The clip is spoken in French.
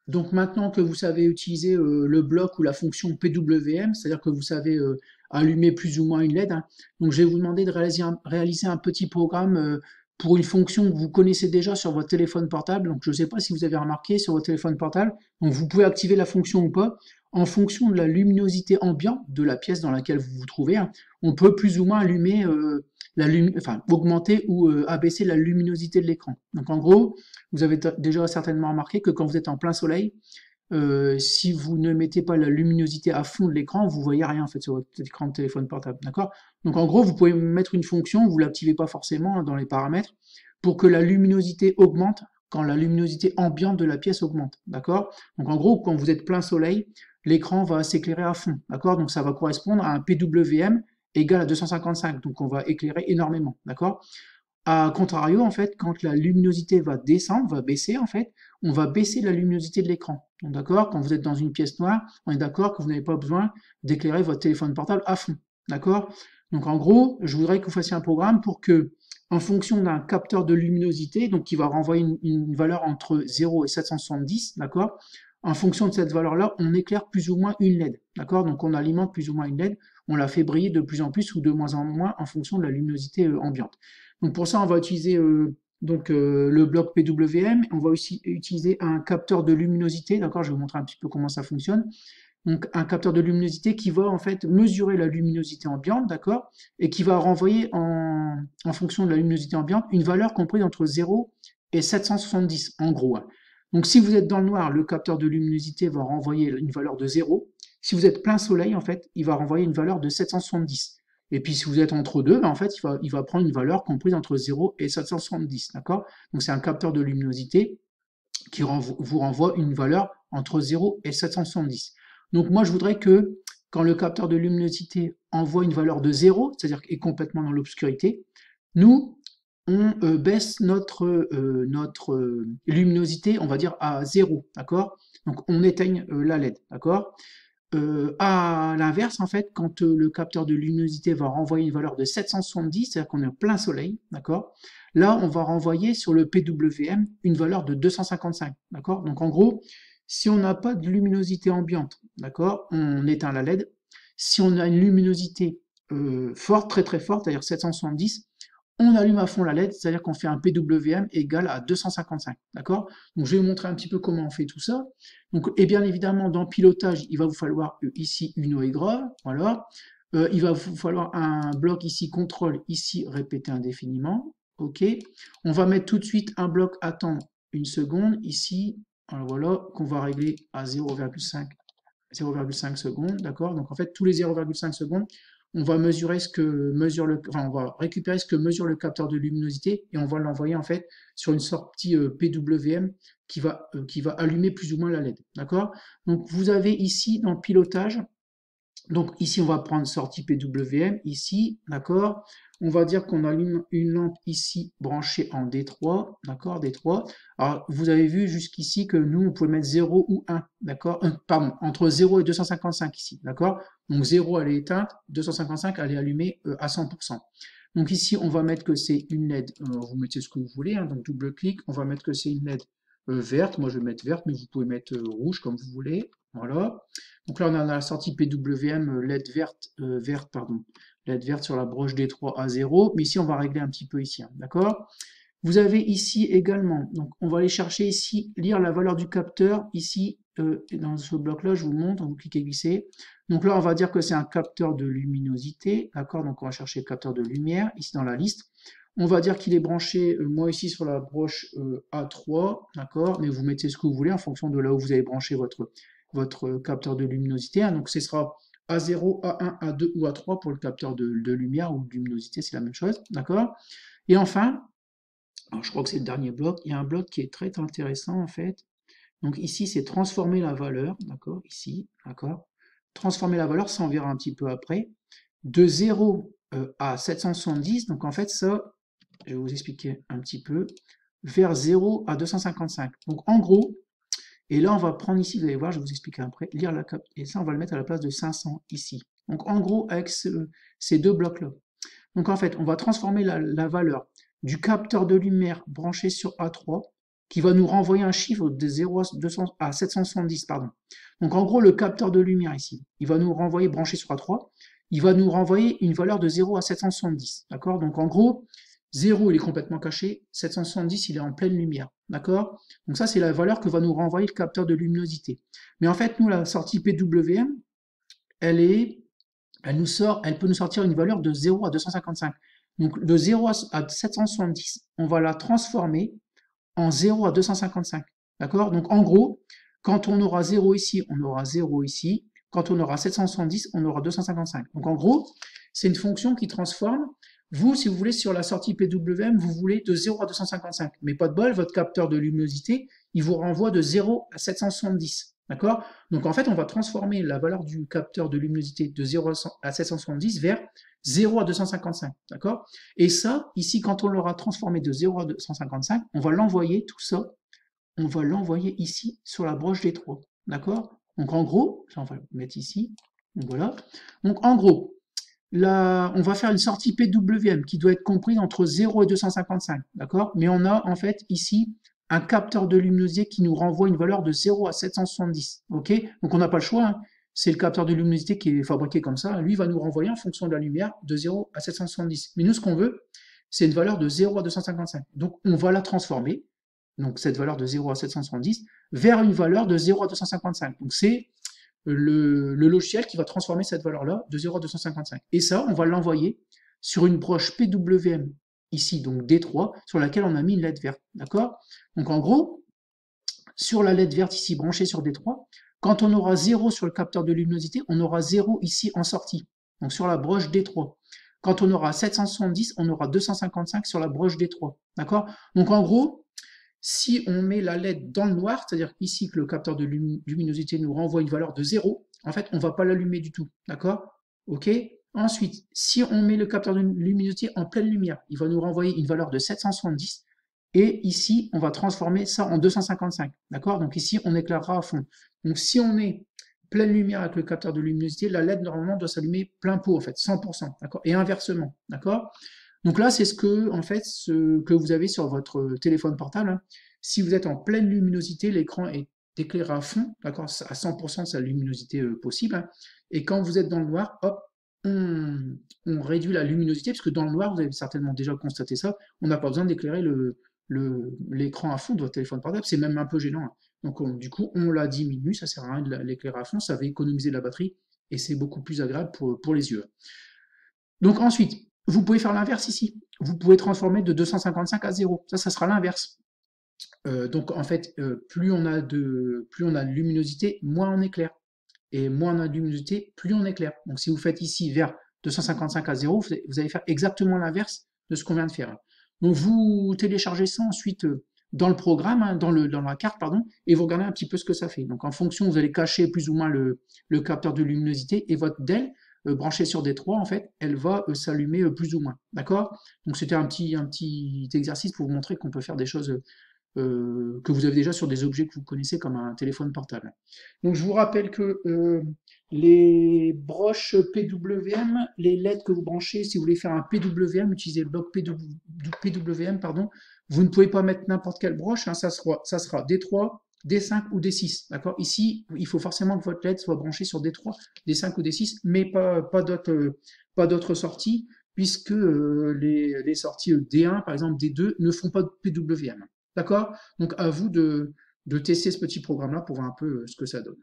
Donc maintenant que vous savez utiliser le bloc ou la fonction PWM, c'est-à-dire que vous savez allumer plus ou moins une LED, hein, donc je vais vous demander de réaliser un petit programme pour une fonction que vous connaissez déjà sur votre téléphone portable. Donc je ne sais pas si vous avez remarqué sur votre téléphone portable, donc vous pouvez activer la fonction ou pas. En fonction de la luminosité ambiante de la pièce dans laquelle vous vous trouvez, hein, on peut plus ou moins allumer, enfin augmenter ou abaisser la luminosité de l'écran. Donc en gros, vous avez déjà certainement remarqué que quand vous êtes en plein soleil, si vous ne mettez pas la luminosité à fond de l'écran, vous voyez rien en fait sur votre écran de téléphone portable, d'accord? Donc en gros, vous pouvez mettre une fonction, vous l'activez pas forcément hein, dans les paramètres, pour que la luminosité augmente quand la luminosité ambiante de la pièce augmente, d'accord? Donc en gros, quand vous êtes plein soleil, l'écran va s'éclairer à fond, d'accord? Donc ça va correspondre à un PWM égal à 255, donc on va éclairer énormément, d'accord? A contrario, en fait, quand la luminosité va descendre, va baisser, en fait, on va baisser la luminosité de l'écran. Donc, d'accord? Quand vous êtes dans une pièce noire, on est d'accord que vous n'avez pas besoin d'éclairer votre téléphone portable à fond. D'accord? Donc, en gros, je voudrais que vous fassiez un programme pour que, en fonction d'un capteur de luminosité, donc qui va renvoyer une valeur entre 0 et 770, d'accord? En fonction de cette valeur-là, on éclaire plus ou moins une LED. D'accord? Donc, on alimente plus ou moins une LED, on la fait briller de plus en plus ou de moins en moins en fonction de la luminosité ambiante. Donc pour ça, on va utiliser le bloc PWM. On va aussi utiliser un capteur de luminosité. D'accord, je vais vous montrer un petit peu comment ça fonctionne. Donc un capteur de luminosité qui va en fait mesurer la luminosité ambiante, d'accord, et qui va renvoyer en fonction de la luminosité ambiante une valeur comprise entre 0 et 770 en gros, hein. Donc si vous êtes dans le noir, le capteur de luminosité va renvoyer une valeur de 0. Si vous êtes plein soleil, en fait, il va renvoyer une valeur de 770. Et puis si vous êtes entre deux, ben, en fait, il va prendre une valeur comprise entre 0 et 770, d'accord? Donc c'est un capteur de luminosité qui vous renvoie une valeur entre 0 et 770. Donc moi, je voudrais que quand le capteur de luminosité envoie une valeur de 0, c'est-à-dire qu'il est complètement dans l'obscurité, nous, on baisse notre luminosité, on va dire, à 0, d'accord? Donc on éteigne la LED, d'accord? À l'inverse, en fait, quand le capteur de luminosité va renvoyer une valeur de 770, c'est-à-dire qu'on est en plein soleil, d'accord? Là, on va renvoyer sur le PWM une valeur de 255, d'accord? Donc en gros, si on n'a pas de luminosité ambiante, d'accord, on éteint la LED. Si on a une luminosité forte, très très forte, c'est-à-dire 770, on allume à fond la LED, c'est-à-dire qu'on fait un PWM égal à 255, d'accord? Donc je vais vous montrer un petit peu comment on fait tout ça. Donc, et bien évidemment, dans pilotage, il va vous falloir ici une OE grave, voilà. Il va vous falloir un bloc ici contrôle, ici répéter indéfiniment, ok. On va mettre tout de suite un bloc attendre une seconde, ici, voilà, qu'on va régler à 0,5 secondes, d'accord? Donc en fait, tous les 0,5 secondes, on va mesurer ce que mesure on va récupérer ce que mesure le capteur de luminosité et on va l'envoyer en fait sur une sortie PWM qui va allumer plus ou moins la LED, d'accord? Donc vous avez ici dans pilotage, donc ici on va prendre sortie PWM, ici, d'accord? On va dire qu'on allume une lampe ici branchée en D3, d'accord? D3. Alors vous avez vu jusqu'ici que nous on pouvait mettre 0 ou 1, d'accord? Pardon, entre 0 et 255 ici, d'accord? Donc 0 elle est éteinte, 255 elle est allumée à 100%. Donc ici on va mettre que c'est une LED, vous mettez ce que vous voulez, hein, donc double clic, on va mettre que c'est une LED verte, moi je vais mettre verte, mais vous pouvez mettre rouge comme vous voulez, voilà. Donc là, on a la sortie PWM LED verte, pardon, LED verte sur la broche D3 à 0, mais ici, on va régler un petit peu ici, hein, d'accord? Vous avez ici également, donc on va aller chercher ici, lire la valeur du capteur, ici, dans ce bloc-là, je vous montre, vous cliquez glisser. Donc là, on va dire que c'est un capteur de luminosité, d'accord? Donc on va chercher le capteur de lumière, ici dans la liste. On va dire qu'il est branché, moi ici, sur la broche A3, d'accord? Mais vous mettez ce que vous voulez en fonction de là où vous avez branché votre capteur de luminosité, hein. Donc ce sera A0, A1, A2 ou A3 pour le capteur de lumière ou de luminosité, c'est la même chose, d'accord? Et enfin, alors je crois que c'est le dernier bloc, il y a un bloc qui est très intéressant en fait. Donc ici, c'est transformer la valeur, d'accord? Ici, d'accord? Transformer la valeur, ça on verra un petit peu après, de 0 à 770, donc en fait ça, je vais vous expliquer un petit peu, vers 0 à 255. Donc en gros, et là, on va prendre ici, vous allez voir, je vais vous expliquer après, lire la cap, et ça, on va le mettre à la place de 500 ici. Donc, en gros, avec ces deux blocs-là. Donc, en fait, on va transformer la valeur du capteur de lumière branché sur A3 qui va nous renvoyer un chiffre de 0 à 770, pardon. Donc en gros, le capteur de lumière ici, il va nous renvoyer, branché sur A3, il va nous renvoyer une valeur de 0 à 770, d'accord? Donc en gros, 0 il est complètement caché, 770 il est en pleine lumière, d'accord? Donc ça c'est la valeur que va nous renvoyer le capteur de luminosité. Mais en fait, nous, la sortie PWM, elle est, elle peut nous sortir une valeur de 0 à 255. Donc de 0 à 770, on va la transformer en 0 à 255. D'accord? Donc en gros, quand on aura 0 ici, on aura 0 ici. Quand on aura 770, on aura 255. Donc en gros, c'est une fonction qui transforme. Vous, si vous voulez, sur la sortie PWM, vous voulez de 0 à 255. Mais pas de bol, votre capteur de luminosité, il vous renvoie de 0 à 770. D'accord? Donc en fait, on va transformer la valeur du capteur de luminosité de 0 à 770 vers 0 à 255. D'accord? Et ça, ici, quand on l'aura transformé de 0 à 255, on va l'envoyer, tout ça, on va l'envoyer ici sur la broche des 3. D'accord? Donc en gros, on va le mettre ici. Donc voilà. Donc en gros, là, on va faire une sortie PWM qui doit être comprise entre 0 et 255. D'accord? Mais on a en fait ici un capteur de luminosité qui nous renvoie une valeur de 0 à 770. Ok? Donc on n'a pas le choix. Hein. C'est le capteur de luminosité qui est fabriqué comme ça. Lui va nous renvoyer en fonction de la lumière de 0 à 770. Mais nous, ce qu'on veut, c'est une valeur de 0 à 255. Donc on va la transformer, donc cette valeur de 0 à 770, vers une valeur de 0 à 255. Donc c'est le logiciel qui va transformer cette valeur-là de 0 à 255. Et ça, on va l'envoyer sur une broche PWM, ici, donc D3, sur laquelle on a mis une LED verte. D'accord? Donc en gros, sur la LED verte ici branchée sur D3, quand on aura 0 sur le capteur de luminosité, on aura 0 ici en sortie, donc sur la broche D3. Quand on aura 770, on aura 255 sur la broche D3. D'accord? Donc en gros, si on met la LED dans le noir, c'est-à-dire ici que le capteur de luminosité nous renvoie une valeur de 0, en fait, on ne va pas l'allumer du tout. D'accord? Ok? Ensuite, si on met le capteur de luminosité en pleine lumière, il va nous renvoyer une valeur de 770. Et ici, on va transformer ça en 255. D'accord? Donc ici, on éclairera à fond. Donc si on est pleine lumière avec le capteur de luminosité, la LED normalement doit s'allumer plein pot, en fait, 100%. D'accord? Et inversement. D'accord? Donc là, c'est ce que, en fait, ce que vous avez sur votre téléphone portable. Hein. Si vous êtes en pleine luminosité, l'écran est éclairé à fond, d'accord, à 100% de sa luminosité possible. Hein. Et quand vous êtes dans le noir, hop, on réduit la luminosité, puisque dans le noir, vous avez certainement déjà constaté ça, on n'a pas besoin d'éclairer l'écran à fond de votre téléphone portable, c'est même un peu gênant. Hein. Donc du coup, on la diminue, ça sert à rien de l'éclairer à fond, ça va économiser de la batterie, et c'est beaucoup plus agréable pour les yeux. Donc ensuite, vous pouvez faire l'inverse ici. Vous pouvez transformer de 255 à 0. Ça sera l'inverse. Donc en fait, plus on a de luminosité, moins on éclaire. Et moins on a de luminosité, plus on éclaire. Donc si vous faites ici vers 255 à 0, vous allez faire exactement l'inverse de ce qu'on vient de faire. Donc vous téléchargez ça ensuite dans le programme, hein, dans la carte, pardon, et vous regardez un petit peu ce que ça fait. Donc en fonction, vous allez cacher plus ou moins le capteur de luminosité et votre DEL branchée sur D3, en fait, elle va s'allumer plus ou moins. D'accord? Donc c'était un petit exercice pour vous montrer qu'on peut faire des choses que vous avez déjà sur des objets que vous connaissez comme un téléphone portable. Donc je vous rappelle que les broches PWM, les LED que vous branchez, si vous voulez faire un PWM, utilisez le bloc PWM, pardon, vous ne pouvez pas mettre n'importe quelle broche, hein, ça sera D3, D5 ou D6. D'accord? Ici, il faut forcément que votre LED soit branché sur D3, D5 ou D6, mais pas d'autres sorties, puisque les sorties D1, par exemple D2, ne font pas de PWM. D'accord? Donc à vous de tester ce petit programme-là pour voir un peu ce que ça donne.